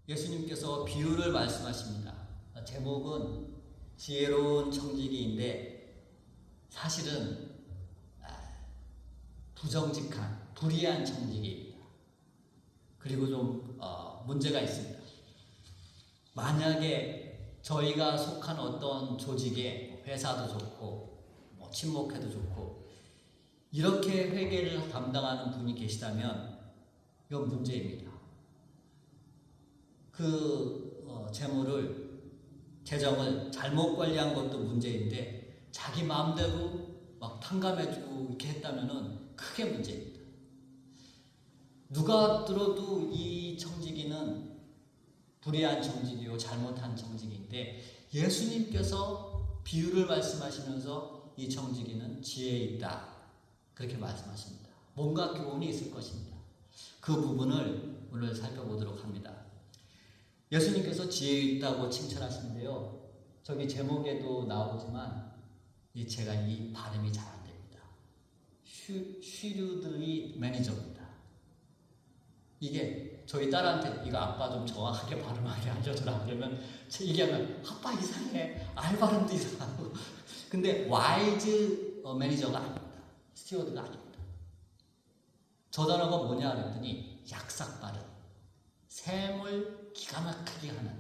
예수님께서 비유를 말씀하십니다. 제목은 지혜로운 청지기인데 사실은 부정직한, 불의한 청지기입니다. 그리고 좀 문제가 있습니다. 만약에 저희가 속한 어떤 조직에 회사도 좋고 친목회도 좋고 이렇게 회계를 담당하는 분이 계시다면 이건 문제입니다. 재정을 잘못 관리한 것도 문제인데 자기 마음대로 막 탕감해주고 이렇게 했다면은 크게 문제입니다. 누가 들어도 이 청지기는 불의한 청지기요, 잘못한 청지기인데 예수님께서 비유를 말씀하시면서 이 청지기는 지혜 있다 그렇게 말씀하십니다. 뭔가 교훈이 있을 것입니다. 그 부분을 오늘 살펴보도록 합니다. 예수님께서 지혜 있다고 칭찬하시는데요. 저기 제목에도 나오지만 제가 이 발음이 잘 안 됩니다. 슈류드의 매니저입니다. 이게 저희 딸한테 이거 아빠 좀 정확하게 발음하게 알려줘라 그러면 얘기하면 아빠 이상해, 알 발음도 이상하고. 근데 와이즈 매니저가 아닙니다. 스튜어드가 아닙니다. 저 단어가 뭐냐 그랬더니 약삭 발음, 셈을 기가 막히게 하는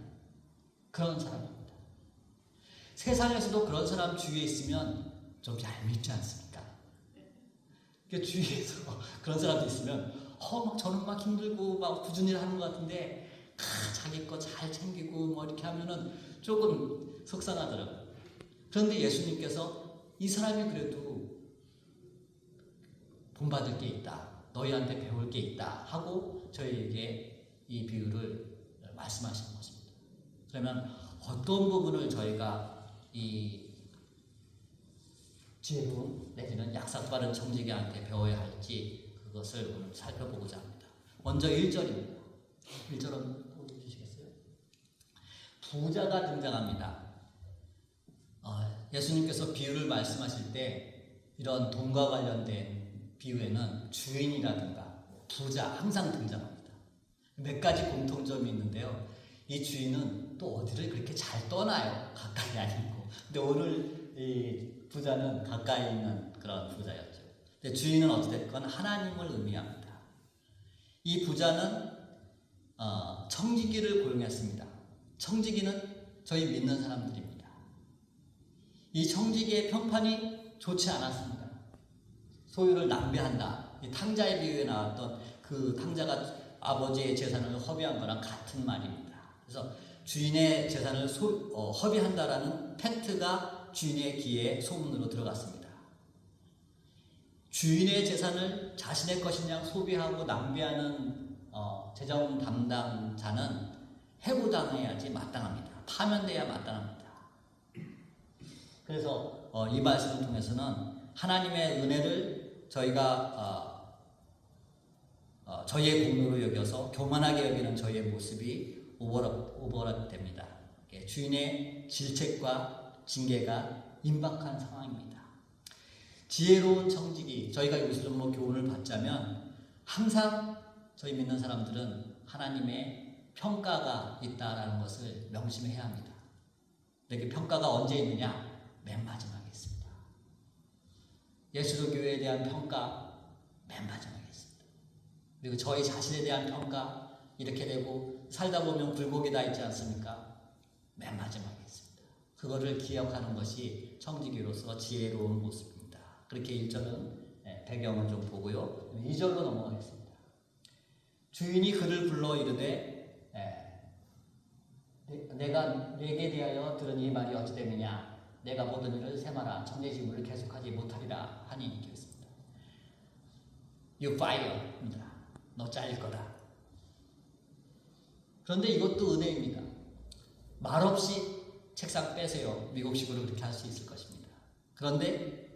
그런 사람입니다. 세상에서도 그런 사람 주위에 있으면 좀 얄밉지 않습니까? 주위에서 그런 사람도 있으면 저는 막 힘들고 막 꾸준히 하는 것 같은데 자기 거 잘 챙기고 이렇게 하면은 조금 속상하더라고요. 그런데 예수님께서 이 사람이 그래도 본받을 게 있다, 너희한테 배울 게 있다 하고 저희에게 이 비유를 말씀하시는 것입니다. 그러면 어떤 부분을 저희가 이 지혜로운 내지는 약삭빠른 청지기한테 배워야 할지 그것을 오늘 살펴보고자 합니다. 먼저 1절입니다. 1절은 보여주시겠어요? 부자가 등장합니다. 예수님께서 비유를 말씀하실 때 이런 돈과 관련된 비유에는 주인이라든가 부자 항상 등장합니다. 몇 가지 공통점이 있는데요. 이 주인은 또 어디를 그렇게 잘 떠나요. 가까이 아니고. 근데 오늘 이 부자는 가까이 있는 그런 부자였죠. 근데 주인은 어찌됐건 하나님을 의미합니다. 이 부자는 청지기를 고용했습니다. 청지기는 저희 믿는 사람들입니다. 이 청지기의 평판이 좋지 않았습니다. 소유를 낭비한다. 이 탕자의 비유에 나왔던 그 탕자가 아버지의 재산을 허비한 거랑 같은 말입니다. 그래서 주인의 재산을 허비한다라는 팩트가 주인의 귀에 소문으로 들어갔습니다. 주인의 재산을 자신의 것인 양 소비하고 낭비하는 재정 담당자는 해고당해야지 마땅합니다. 파면돼야 마땅합니다. 그래서 이 말씀을 통해서는 하나님의 은혜를 저희가 저희의 공로로 여겨서 교만하게 여기는 저희의 모습이 오버랩됩니다. 주인의 질책과 징계가 임박한 상황입니다. 지혜로운 청지기, 저희가 여기서 좀 교훈을 받자면 항상 저희 믿는 사람들은 하나님의 평가가 있다라는 것을 명심해야 합니다. 근데 그 평가가 언제 있느냐? 맨 마지막에 있습니다. 예수도교회에 대한 평가 맨 마지막에 있습니다. 그리고 저희 자신에 대한 평가 이렇게 되고 살다 보면 굴곡이 다 있지 않습니까? 맨 마지막에 있습니다. 그거를 기억하는 것이 청지기로서 지혜로운 모습입니다. 그렇게 1절은 배경을 좀 보고요. 2절로 넘어가겠습니다. 주인이 그를 불러 이르되 내가 내게 대하여 들은 이 말이 어찌 됨이냐? 내가 모든 일을 세마라 청지기물을 계속하지 못하리라 하니 이렇게 했습니다. You fire입니다. 너 잘릴 거다. 그런데 이것도 은혜입니다. 말없이 책상 빼세요. 미국식으로 그렇게 할 수 있을 것입니다. 그런데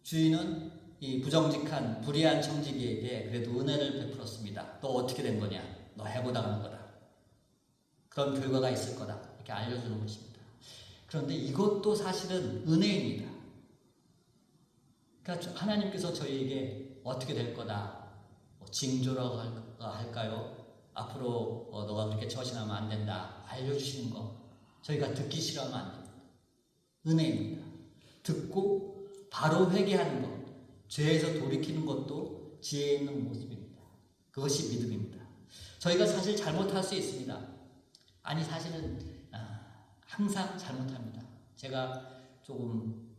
주인은 이 부정직한 불의한 청지기에게 그래도 은혜를 베풀었습니다. 너 어떻게 된 거냐? 너 해고당하는 거다. 그런 결과가 있을 거다. 이렇게 알려주는 것입니다. 그런데 이것도 사실은 은혜입니다. 그러니까 하나님께서 저희에게 어떻게 될 거다. 징조라고 할까요? 앞으로 너가 그렇게 처신하면 안 된다 알려주시는 거 저희가 듣기 싫어하면 안 됩니다. 은혜입니다. 듣고 바로 회개하는 것, 죄에서 돌이키는 것도 지혜 있는 모습입니다. 그것이 믿음입니다. 저희가 사실 잘못할 수 있습니다. 아니 사실은 항상 잘못합니다. 제가 조금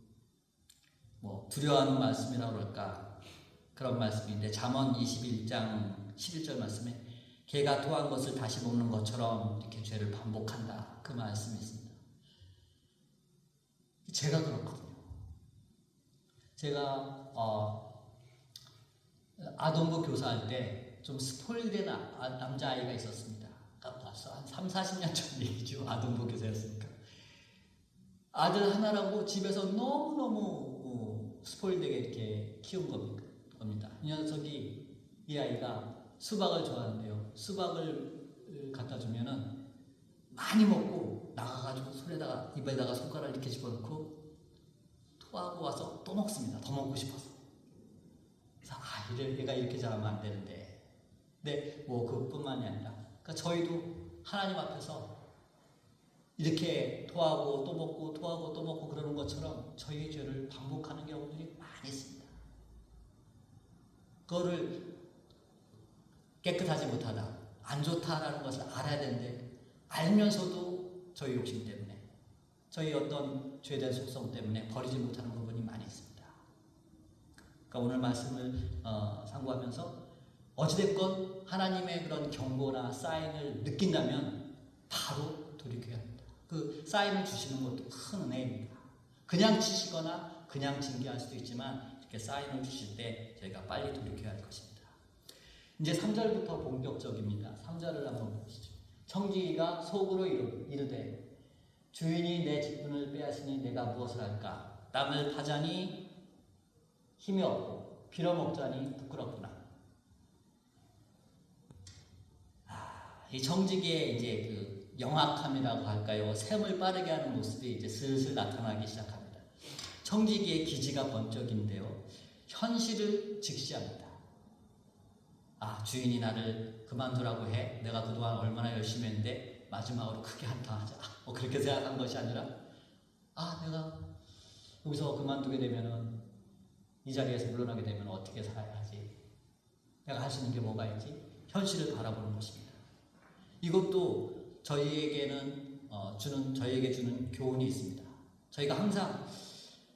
두려워하는 말씀이라고 그럴까 그런 말씀인데 잠언 21장 11절 말씀에 개가 토한 것을 다시 먹는 것처럼 이렇게 죄를 반복한다 그 말씀이 있습니다. 제가 그렇거든요. 제가 아동부 교사할 때 좀 스포일된 남자아이가 있었습니다. 벌써 한 3-40년 전 얘기죠. 아동부 교사였으니까. 아들 하나라고 집에서 너무너무 스포일되게 이렇게 키운 겁니다. 이 녀석이, 이 아이가 수박을 좋아하는데요. 수박을 갖다 주면은 많이 먹고 나가가지고 입에다가 손가락을 이렇게 집어넣고 토하고 와서 또 먹습니다. 더 먹고 싶어서. 그래서 얘가 이렇게 자라면 안 되는데. 근데 그뿐만이 아니라, 그러니까 저희도 하나님 앞에서 이렇게 토하고 또 먹고 토하고 또 먹고 그러는 것처럼 저희의 죄를 반복하는 경우들이 많이 있습니다. 그거를 깨끗하지 못하다, 안 좋다라는 것을 알아야 되는데 알면서도 저희 욕심 때문에, 저희 어떤 죄된 속성 때문에 버리지 못하는 부분이 많이 있습니다. 그러니까 오늘 말씀을 상고하면서 어찌됐건 하나님의 그런 경고나 사인을 느낀다면 바로 돌이켜야 합니다. 그 사인을 주시는 것도 큰 은혜입니다. 그냥 치시거나 그냥 징계할 수도 있지만 이렇게 사인을 주실 때 저희가 빨리 돌이켜야 할 것입니다. 이제 3절부터 본격적입니다. 3절을 한번 보시죠. 청지기가 속으로 이르되 주인이 내 직분을 빼앗으니 내가 무엇을 할까? 땅을 파자니 힘이 없고 빌어먹자니 부끄럽구나. 이 청지기의 이제 그 영악함이라고 할까요? 셈을 빠르게 하는 모습이 이제 슬슬 나타나기 시작합니다. 청지기의 기지가 번쩍인데요. 현실을 직시합니다. 주인이 나를 그만두라고 해. 내가 그동안 얼마나 열심히 했는데 마지막으로 크게 한탄하자. 그렇게 생각한 것이 아니라 내가 여기서 그만두게 되면은 이 자리에서 물러나게 되면 어떻게 살아야 하지? 내가 할 수 있는 게 뭐가 있지? 현실을 바라보는 것입니다. 이것도 저희에게 주는 교훈이 있습니다. 저희가 항상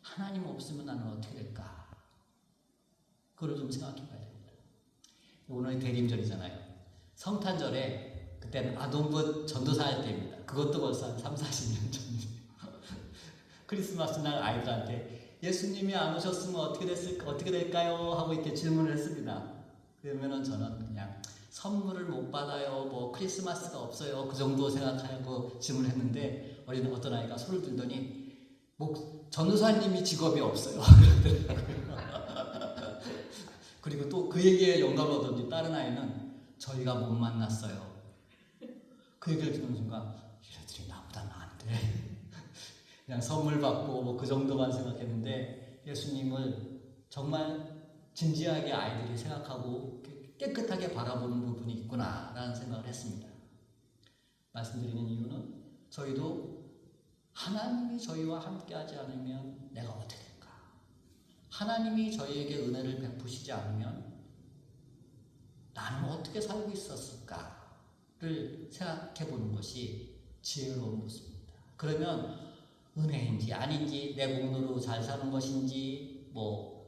하나님 없으면 나는 어떻게 될까? 그걸 좀 생각해 봐야 됩니다. 오늘 대림절이잖아요. 성탄절에 그때는 아동부 전도사 할 때입니다. 그것도 벌써 한 3-40년 전이에요. 크리스마스 날 아이들한테 예수님이 안 오셨으면 어떻게 될까요? 하고 이렇게 질문을 했습니다. 그러면은 저는 그냥 선물을 못 받아요, 크리스마스가 없어요, 그 정도 생각하고 질문을 했는데 어떤 아이가 손을 들더니 전도사님이 직업이 없어요. 그리고 또 그 얘기에 영감을 얻었는지 다른 아이는 저희가 못 만났어요. 그 얘기를 듣는 순간 얘네들이 나보다 나은데 그냥 선물 받고 그 정도만 생각했는데 예수님을 정말 진지하게 아이들이 생각하고 깨끗하게 바라보는 부분이 있구나라는 생각을 했습니다. 말씀드리는 이유는 저희도 하나님이 저희와 함께하지 않으면 내가 어떻게 될까? 하나님이 저희에게 은혜를 베푸시지 않으면 나는 어떻게 살고 있었을까를 생각해 보는 것이 지혜로운 모습입니다. 그러면 은혜인지 아닌지, 내 공로로 잘 사는 것인지,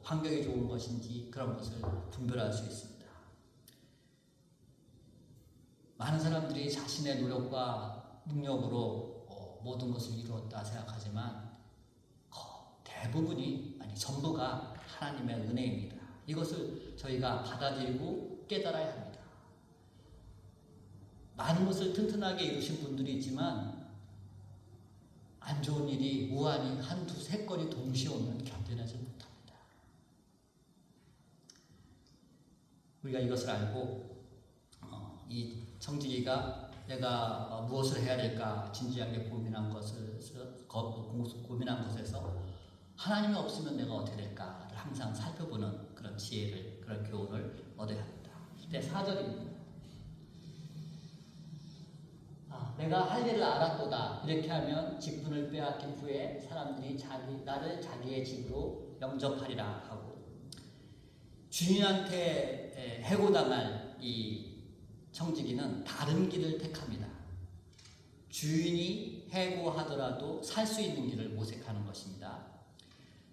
환경이 좋은 것인지 그런 것을 분별할 수 있습니다. 많은 사람들이 자신의 노력과 능력으로 모든 것을 이루었다 생각하지만 대부분이, 전부가 하나님의 은혜입니다. 이것을 저희가 받아들이고 깨달아야 합니다. 많은 것을 튼튼하게 이루신 분들이 있지만 안 좋은 일이 무한히 1-2-3건이 동시에 오면 견뎌내지 못합니다. 우리가 이것을 알고 이 청지기가 내가 무엇을 해야 될까 진지하게 고민한 것에서 하나님이 없으면 내가 어떻게 될까를 항상 살펴보는 그런 지혜를, 그런 교훈을 얻어야 합니다. 이때 4절입니다. 내가 할 일을 알았도다. 이렇게 하면 직분을 빼앗긴 후에 사람들이 나를 자기의 집으로 영접하리라 하고, 주인한테 해고당할 이 청지기는 다른 길을 택합니다. 주인이 해고하더라도 살 수 있는 길을 모색하는 것입니다.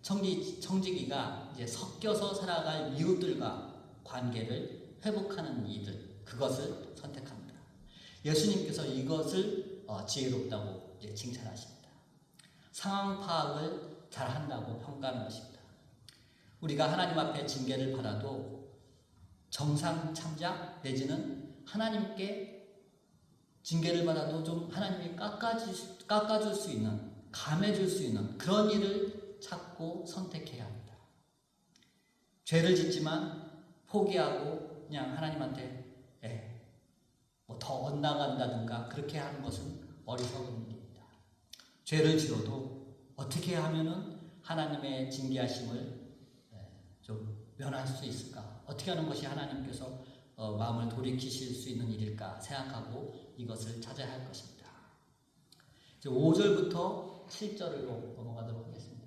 청지기가 이제 섞여서 살아갈 이웃들과 관계를 회복하는 이들, 그것을 선택합니다. 예수님께서 이것을 지혜롭다고 이제 칭찬하십니다. 상황 파악을 잘 한다고 평가하는 것입니다. 우리가 하나님 앞에 징계를 받아도 정상 참작 내지는 하나님께 징계를 받아도 좀 하나님이 깎아줄 수 있는, 감해줄 수 있는 그런 일을 찾고 선택해야 합니다. 죄를 짓지만 포기하고 그냥 하나님한테 뭐 더 엇나간다든가 그렇게 하는 것은 어리석은 일입니다. 죄를 지어도 어떻게 하면은 하나님의 징계하심을 좀 면할 수 있을까? 어떻게 하는 것이 하나님께서 마음을 돌이키실 수 있는 일일까 생각하고 이것을 찾아야 할 것입니다. 5절부터 7절로 넘어가도록 하겠습니다.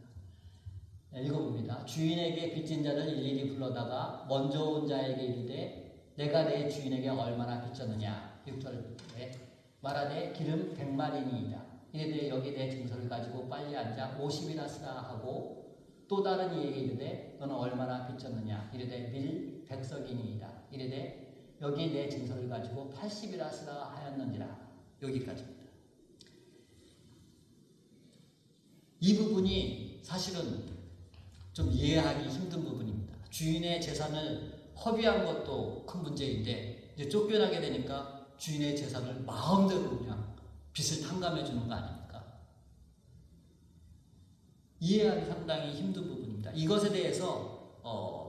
읽어봅니다. 주인에게 빚진 자를 일일이 불러다가 먼저 온 자에게 이르되 내가 내 주인에게 얼마나 빚졌느냐. 6절에 말하되 기름 100마리니이다. 이르되 여기 내 증서를 가지고 빨리 앉아 50이나 쓰라 하고, 또 다른 이에게 이르되 너는 얼마나 빚졌느냐. 이르되 밀 100석이니이다. 이르되 여기 내 증서를 가지고 80이라 쓰라 하였느니라. 여기까지입니다. 이 부분이 사실은 좀 이해하기 힘든 부분입니다. 주인의 재산을 허비한 것도 큰 문제인데 이제 쫓겨나게 되니까 주인의 재산을 마음대로 그냥 빚을 탕감해 주는 거 아닙니까? 이해하기 상당히 힘든 부분입니다. 이것에 대해서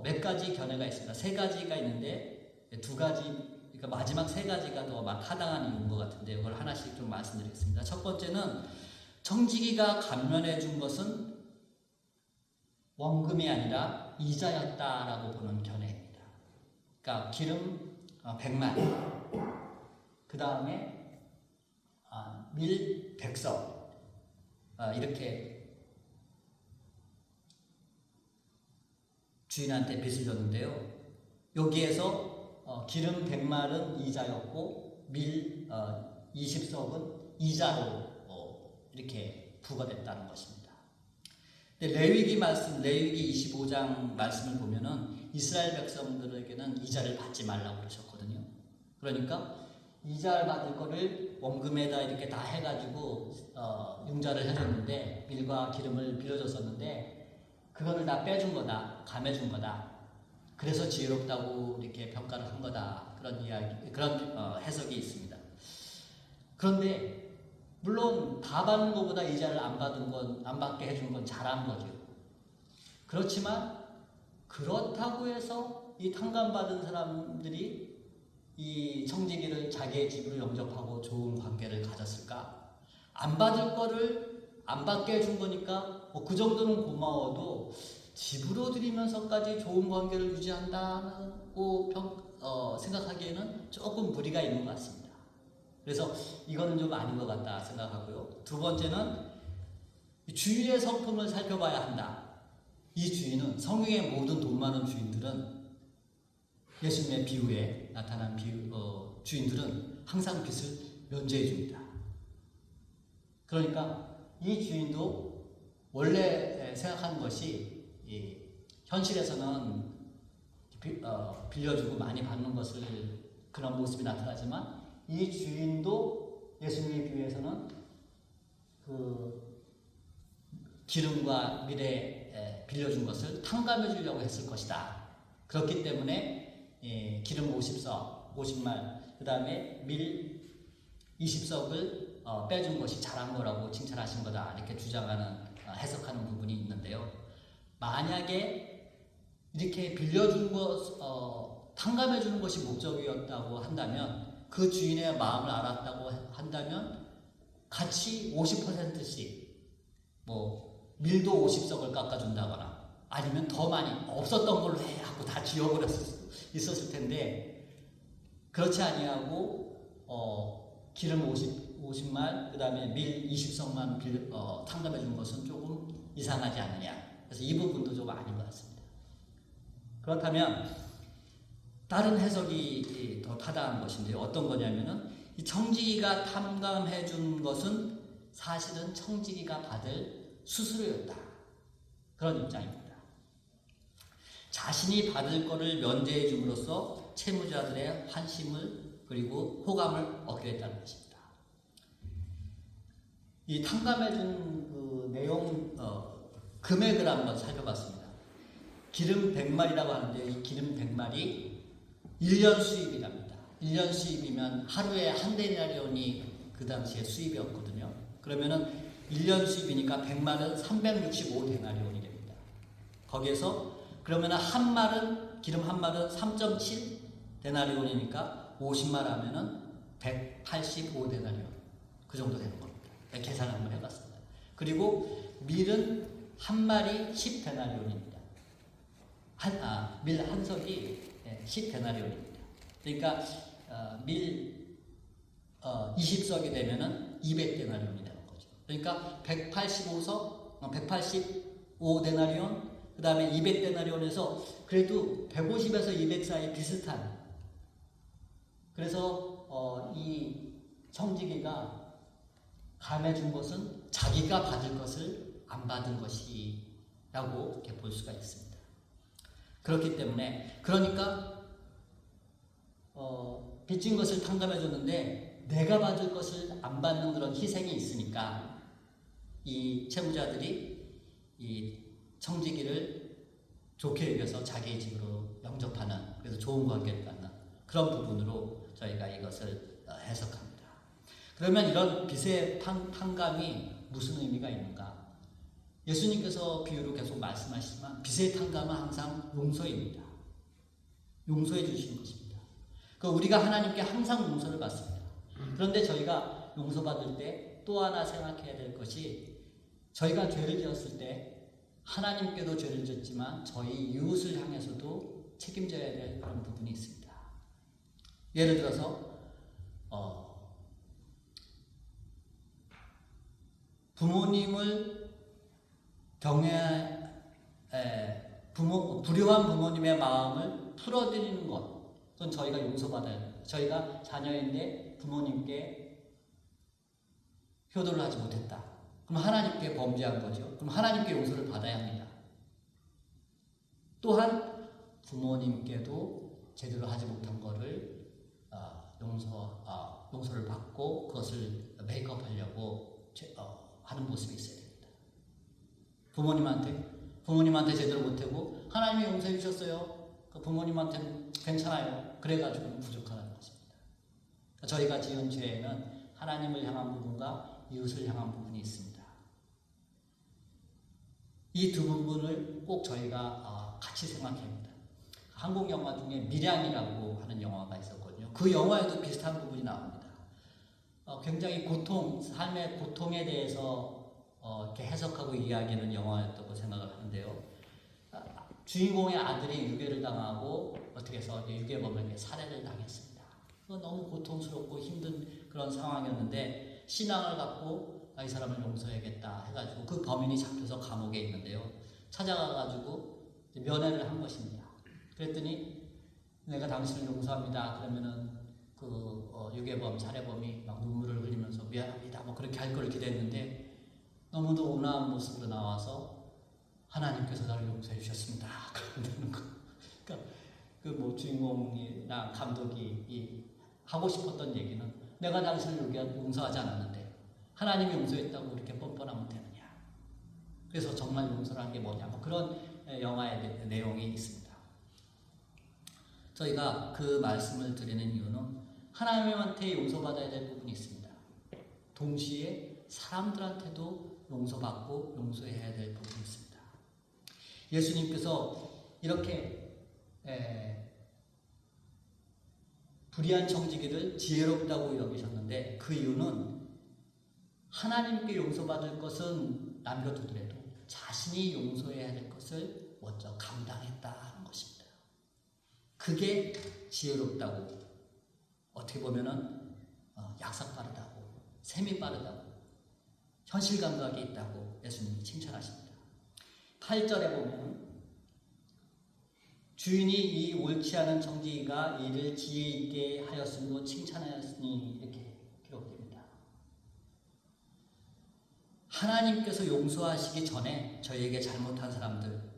몇 가지 견해가 있습니다. 3가지가 있는데 2가지, 그러니까 마지막 3가지가 더 타당한 이유인 것 같은데 이걸 하나씩 좀 말씀드리겠습니다. 첫 번째는 청지기가 감면해 준 것은 원금이 아니라 이자였다라고 보는 견해입니다. 그러니까 기름 100만, 그 다음에 밀 100석, 이렇게 주인한테 빚을 줬는데요. 여기에서 기름 100말은 이자였고 밀 20석은 이자로 이렇게 부과됐다는 것입니다. 근데 레위기 25장 말씀을 보면은 이스라엘 백성들에게는 이자를 받지 말라고 그러셨거든요. 그러니까 이자를 받을 거를 원금에다 이렇게 다 해가지고 융자를 해줬는데, 밀과 기름을 빌려줬었는데 그거를 다 빼준 거다, 감해준 거다. 그래서 지혜롭다고 이렇게 평가를 한 거다. 그런 해석이 있습니다. 그런데 물론 다 받는 것보다 이자를 안 받게 해준 건 잘한 거죠. 그렇지만 그렇다고 해서 이 탕감받은 사람들이 이 청지기를 자기의 집으로 영접하고 좋은 관계를 가졌을까? 안 받을 거를 안 받게 해준 거니까 그 정도는 고마워도 집으로 들이면서까지 좋은 관계를 유지한다고 생각하기에는 조금 무리가 있는 것 같습니다. 그래서 이거는 좀 아닌 것 같다 생각하고요. 2번째는 주인의 성품을 살펴봐야 한다. 이 주인은, 성경의 모든 돈 많은 주인들은, 예수님의 비유에 나타난 주인들은 항상 빚을 면제해 줍니다. 그러니까 이 주인도 원래 생각하는 것이 현실에서는 빌려주고 많이 받는 것을, 그런 모습이 나타나지만 이 주인도 예수님의 비유에서는 그 기름과 밀에 빌려준 것을 탕감해 주려고 했을 것이다. 그렇기 때문에 기름 50말, 그 다음에 밀 20석을 빼준 것이 잘한 거라고 칭찬하신 거다. 이렇게 주장하는, 해석하는 부분이 있는데요. 만약에 이렇게 빌려준 것, 탕감해 주는 것이 목적이었다고 한다면, 그 주인의 마음을 알았다고 한다면 같이 50%씩 밀도 50석을 깎아준다거나 아니면 더 많이 없었던 걸로 해 하고 다 지워버렸을 수 있었을 텐데, 그렇지 아니하고 기름 50말, 그 다음에 밀 20석만 탕감해 준 것은 조금 이상하지 않느냐. 그래서 이 부분도 좀 아닌 것 같습니다. 그렇다면 다른 해석이 더 타당한 것인데요. 어떤 거냐면은 이 청지기가 탕감해 준 것은 사실은 청지기가 받을 수수료였다. 그런 입장입니다. 자신이 받을 것을 면제해 줌으로써 채무자들의 환심을 그리고 호감을 얻게 했다는 것입니다. 이 탕감해 준 그 내용 금액을 한번 살펴봤습니다. 기름 100마리라고 하는데 이 기름 100마리 1년 수입이랍니다. 1년 수입이면 하루에 한 데나리온이 그 당시에 수입이었거든요. 그러면은 1년 수입이니까 100말은 365데나리온이 됩니다. 거기에서 그러면은 한 말은 기름 한 말은 3.7데나리온이니까 50말 하면은 185데나리온 그 정도 되는 겁니다. 계산 한번 해봤습니다. 그리고 밀은 한 말이 10데나리온입니다. 밀 한 석이 10데나리온입니다. 그러니까 밀 20석이 되면은 200데나리온이 되는 거죠. 그러니까 185석, 185데나리온, 그 다음에 200데나리온에서 그래도 150에서 200 사이 비슷한. 그래서 이 청지기가 감해준 것은 자기가 받을 것을 안 받은 것이라고 이렇게 볼 수가 있습니다. 그렇기 때문에 그러니까 빚진 것을 탕감해줬는데 내가 받을 것을 안 받는 그런 희생이 있으니까 이 채무자들이 이 청지기를 좋게 여겨서 자기의 집으로 영접하는, 그래서 좋은 관계를 갖는 그런 부분으로 저희가 이것을 해석합니다. 그러면 이런 빚의 탕감이 무슨 의미가 있는가? 예수님께서 비유로 계속 말씀하시지만 빚의 탕감은 항상 용서입니다. 용서해 주시는 것입니다. 우리가 하나님께 항상 용서를 받습니다. 그런데 저희가 용서받을 때 또 하나 생각해야 될 것이, 저희가 죄를 지었을 때 하나님께도 죄를 졌지만 저희 이웃을 향해서도 책임져야 될 그런 부분이 있습니다. 예를 들어서 부모님을 불효한 부모님의 마음을 풀어드리는 것, 그건 저희가 용서받아야 돼요. 저희가 자녀인데 부모님께 효도를 하지 못했다. 그럼 하나님께 범죄한 거죠. 그럼 하나님께 용서를 받아야 합니다. 또한 부모님께도 제대로 하지 못한 것을 용서를 받고 그것을 메이크업하려고 하는 모습이 있어야 됩니다. 부모님한테 제대로 못하고 하나님이 용서해 주셨어요. 부모님한테는 괜찮아요. 그래가지고는 부족하다는 것입니다. 저희가 지은 죄에는 하나님을 향한 부분과 이웃을 향한 부분이 있습니다. 이 두 부분을 꼭 저희가 같이 생각해야 합니다. 한국 영화 중에 밀양이라고 하는 영화가 있었거든요. 그 영화에도 비슷한 부분이 나옵니다. 굉장히 삶의 고통에 대해서 이렇게 해석하고 이야기하는 영화였다고 생각을 하는데요. 주인공의 아들이 유괴를 당하고 어떻게 해서 유괴범에게 살해를 당했습니다. 너무 고통스럽고 힘든 그런 상황이었는데 신앙을 갖고 이 사람을 용서해야겠다 해가지고 그 범인이 잡혀서 감옥에 있는데요. 찾아가가지고 면회를 한 것입니다. 그랬더니 내가 당신을 용서합니다. 그러면은 유괴범, 살해범이 막 눈물을 흘리면서 미안합니다. 그렇게 할 걸 기대했는데 너무도 온화한 모습으로 나와서 하나님께서 나를 용서해 주셨습니다. 그러는 거. 그러니까 주인공이나 감독이 하고 싶었던 얘기는 내가 당신을 용서하지 않았는데 하나님이 용서했다고 이렇게 뻔뻔하면 되느냐. 그래서 정말 용서를 한 게 뭐냐. 그런 영화의 내용이 있습니다. 저희가 그 말씀을 드리는 이유는 하나님한테 용서받아야 될 부분이 있습니다. 동시에 사람들한테도 용서받고 용서해야 될 부분이 있습니다. 예수님께서 이렇게 불의한 청지기를 지혜롭다고 여기셨는데 그 이유는 하나님께 용서받을 것은 남겨두더라도 자신이 용서해야 될 것을 먼저 감당했다는 것입니다. 그게 지혜롭다고, 어떻게 보면은 약삭빠르다고 셈이 빠르다고, 현실 감각이 있다고 예수님이 칭찬하십니다. 8절에 보면 주인이 이 옳지 않은 정직이가 이를 지혜 있게 하였으므로 칭찬하였으니 이렇게 기록됩니다. 하나님께서 용서하시기 전에 저희에게 잘못한 사람들,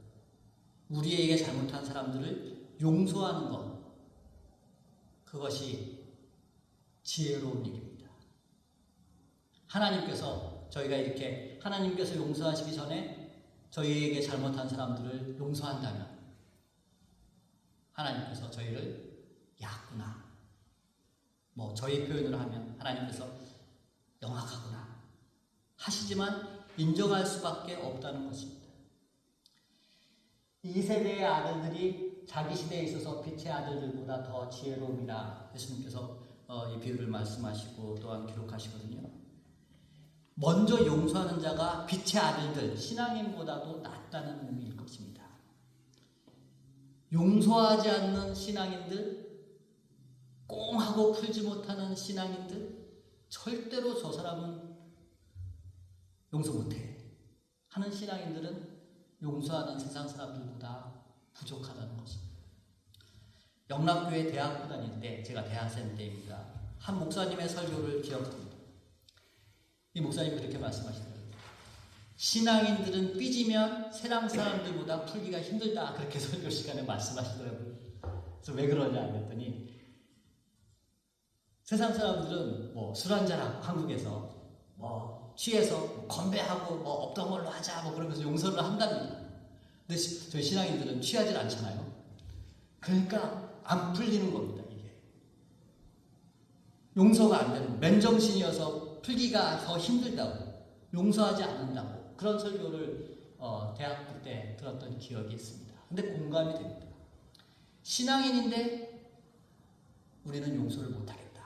우리에게 잘못한 사람들을 용서하는 것, 그것이 지혜로운 일입니다. 하나님께서 저희가 이렇게 하나님께서 용서하시기 전에 저희에게 잘못한 사람들을 용서한다면 하나님께서 저희를 얕구나, 저희 표현으로 하면 하나님께서 영악하구나 하시지만 인정할 수밖에 없다는 것입니다. 이 세대의 아들들이 자기 시대에 있어서 빛의 아들들보다 더 지혜로움이라 예수님께서 이 비유를 말씀하시고 또한 기록하시거든요. 먼저 용서하는 자가 빛의 아들들, 신앙인보다도 낫다는 의미일 것입니다. 용서하지 않는 신앙인들, 꽁하고 풀지 못하는 신앙인들, 절대로 저 사람은 용서 못해 하는 신앙인들은 용서하는 세상 사람들보다 부족하다는 것입니다. 영락교회 대학교 다닐 때, 제가 대학생 때입니다. 한 목사님의 설교를 기억합니다. 이 목사님 그렇게 말씀하시더라고요. 신앙인들은 삐지면 세상 사람들보다 풀기가 힘들다, 그렇게 설교 시간에 말씀하시더라고요. 그래서 왜 그러냐 했더니 세상 사람들은 술 한잔하고 한국에서 취해서 건배하고 없던 걸로 하자 그러면서 용서를 한답니다. 근데 저희 신앙인들은 취하지 않잖아요. 그러니까 안 풀리는 겁니다. 이게 용서가 안 되는, 맨정신이어서 풀기가 더 힘들다고, 용서하지 않는다고, 그런 설교를 대학교 때 들었던 기억이 있습니다. 근데 공감이 됩니다. 신앙인인데 우리는 용서를 못하겠다.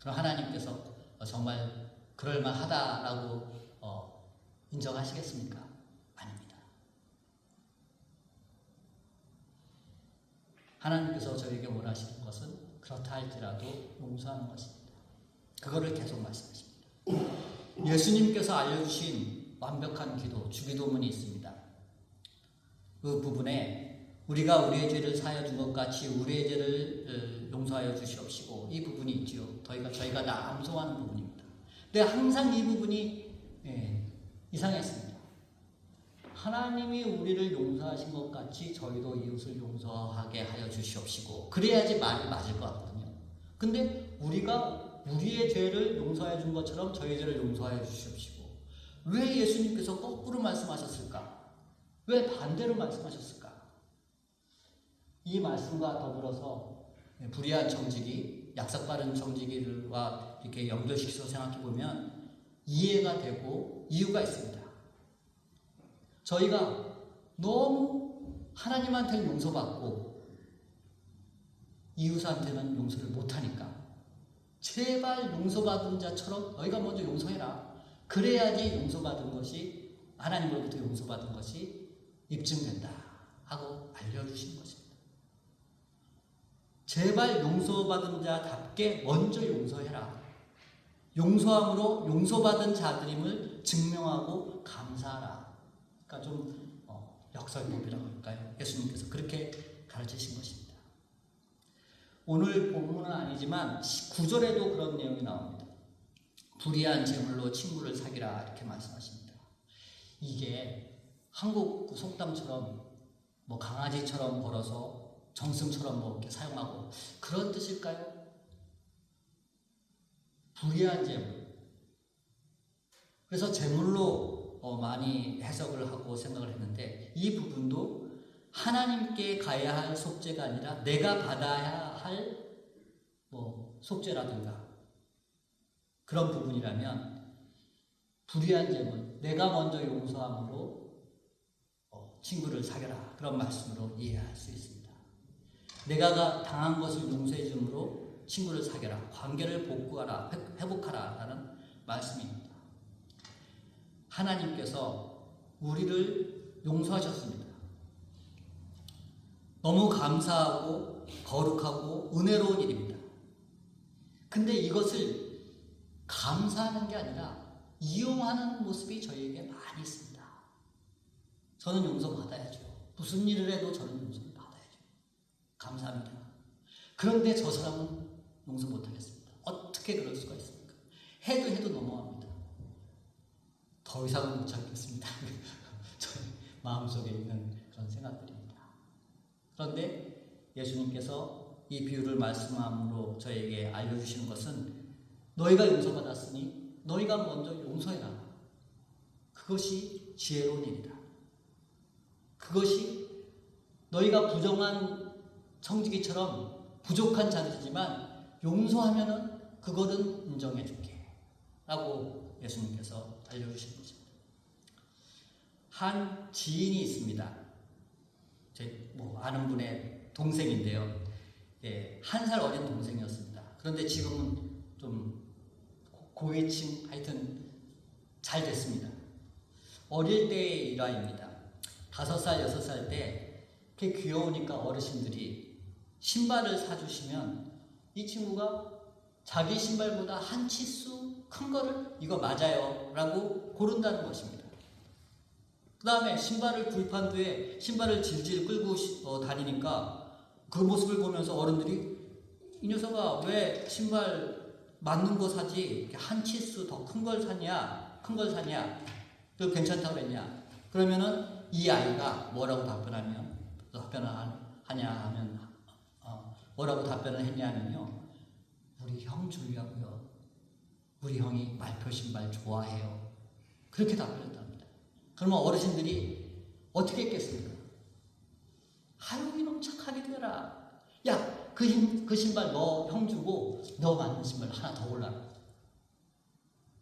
그럼 하나님께서 정말 그럴만하다라고 인정하시겠습니까? 아닙니다. 하나님께서 저에게 원하시는 것은 그렇다 할지라도 용서하는 것입니다. 그거를 계속 말씀하십니다. 예수님께서 알려주신 완벽한 기도, 주기도문이 있습니다. 그 부분에 우리가 우리의 죄를 사하여 준 것 같이 우리의 죄를 용서하여 주시옵시고, 이 부분이 있지요. 저희가 암송하는 부분입니다. 근데 항상 이 부분이 이상했습니다. 하나님이 우리를 용서하신 것 같이 저희도 이웃을 용서하게 하여 주시옵시고, 그래야지 말이 맞을 것 같거든요. 근데 우리가 우리의 죄를 용서해 준 것처럼 저희 죄를 용서해 주시옵시고, 왜 예수님께서 거꾸로 말씀하셨을까? 왜 반대로 말씀하셨을까? 이 말씀과 더불어서 불의한 정직이 약삭빠른 정직이와 이렇게 연결시켜서 생각해 보면 이해가 되고 이유가 있습니다. 저희가 너무 하나님한테는 용서받고 이웃한테는 용서를 못하니까 제발 용서받은 자처럼 너희가 먼저 용서해라. 그래야지 용서받은 것이, 하나님으로부터 용서받은 것이 입증된다 하고 알려주신 것입니다. 제발 용서받은 자답게 먼저 용서해라. 용서함으로 용서받은 자들임을 증명하고 감사하라. 그러니까 좀 역설법이라고 할까요? 예수님께서 그렇게 가르치신 것입니다. 오늘 본문은 아니지만 9절에도 그런 내용이 나옵니다. 불의한 재물로 친구를 사귀라, 이렇게 말씀하십니다. 이게 한국 속담처럼 강아지처럼 벌어서 정승처럼 이렇게 사용하고 그런 뜻일까요? 불의한 재물. 그래서 재물로 많이 해석을 하고 생각을 했는데, 이 부분도 하나님께 가야 할 속죄가 아니라 내가 받아야 할 속죄라든가 그런 부분이라면, 불의한 재물, 내가 먼저 용서함으로 친구를 사귀라, 그런 말씀으로 이해할 수 있습니다. 내가 당한 것을 용서해 줌으로 친구를 사귀라, 관계를 복구하라, 회복하라 라는 말씀입니다. 하나님께서 우리를 용서하셨습니다. 너무 감사하고 거룩하고 은혜로운 일입니다. 근데 이것을 감사하는 게 아니라 이용하는 모습이 저희에게 많이 있습니다. 저는 용서받아야죠. 무슨 일을 해도 저는 용서를 받아야죠. 감사합니다. 그런데 저 사람은 용서 못하겠습니다. 어떻게 그럴 수가 있습니까? 해도 넘어갑니다. 더 이상은 못 참겠습니다. 저희 마음속에 있는 그런 생각들입니다. 그런데 예수님께서 이 비유를 말씀함으로 저에게 알려주시는 것은 너희가 용서받았으니 너희가 먼저 용서해라. 그것이 지혜로운 일이다. 그것이 너희가 부정한 청지기처럼 부족한 자들이지만 용서하면은 그거는 인정해 줄게 라고 예수님께서 알려주신 것입니다. 한 지인이 있습니다. 제 아는 분의 동생인데요. 예, 1살 어린 동생이었습니다. 그런데 지금은 좀 고위층 하여튼 잘 됐습니다. 어릴 때의 일화입니다. 5살, 6살 때 그렇게 귀여우니까 어르신들이 신발을 사주시면 이 친구가 자기 신발보다 한 치수 큰 거를 이거 맞아요 라고 고른다는 것입니다. 그 다음에 신발을 구입한 뒤에 신발을 질질 끌고 다니니까 그 모습을 보면서 어른들이 이 녀석아 왜 신발 맞는 거 사지 이렇게 한 치수 더 큰 걸 사냐 그 괜찮다고 그랬냐 그러면은 이 아이가 뭐라고 답변하냐 하면 뭐라고 답변을 했냐면요 우리 형 주려고요 우리 형이 말표 신발 좋아해요 그렇게 답변했답니다. 그러면 어르신들이 어떻게 했겠습니까? 아유 이놈 착하게 되라 야 그 신발 너 형 주고 너 맞는 신발 하나 더 골라라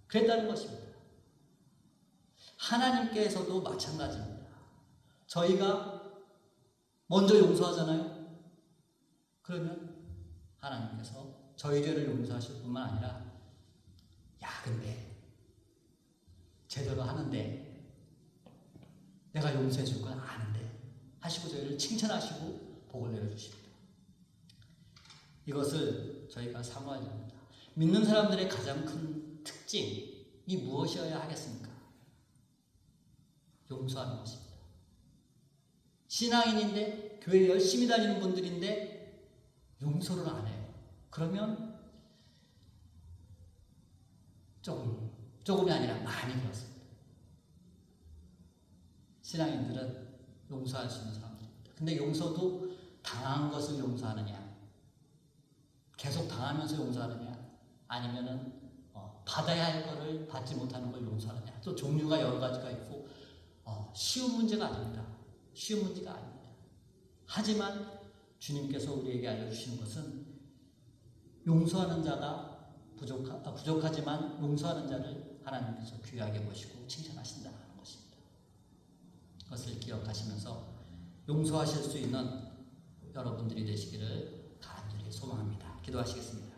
그랬다는 것입니다. 하나님께서도 마찬가지입니다. 저희가 먼저 용서하잖아요. 그러면 하나님께서 저희 죄를 용서하실 뿐만 아니라 야 근데 제대로 하는데 내가 용서해 줄 건 아는데 하시고 저희를 칭찬하시고 복을 내려주십니다. 이것을 저희가 사모해야 합니다. 믿는 사람들의 가장 큰 특징이 무엇이어야 하겠습니까? 용서하는 것입니다. 신앙인인데 교회 열심히 다니는 분들인데 용서를 안 해요. 그러면 조금이 아니라 많이 그렇습니다. 신앙인들은 용서할 수 있는 사람들입니다. 근데 용서도 당한 것을 용서하느냐 계속 당하면서 용서하느냐 아니면은 받아야 할 것을 받지 못하는 걸 용서하느냐 또 종류가 여러 가지가 있고 쉬운 문제가 아닙니다. 쉬운 문제가 아닙니다. 하지만 주님께서 우리에게 알려주시는 것은 용서하는 자가 부족하지만 용서하는 자를 하나님께서 귀하게 보시고 칭찬하신다는 것입니다. 그것을 기억하시면서 용서하실 수 있는 여러분들이 되시기를 간절히 소망합니다. 기도하시겠습니다.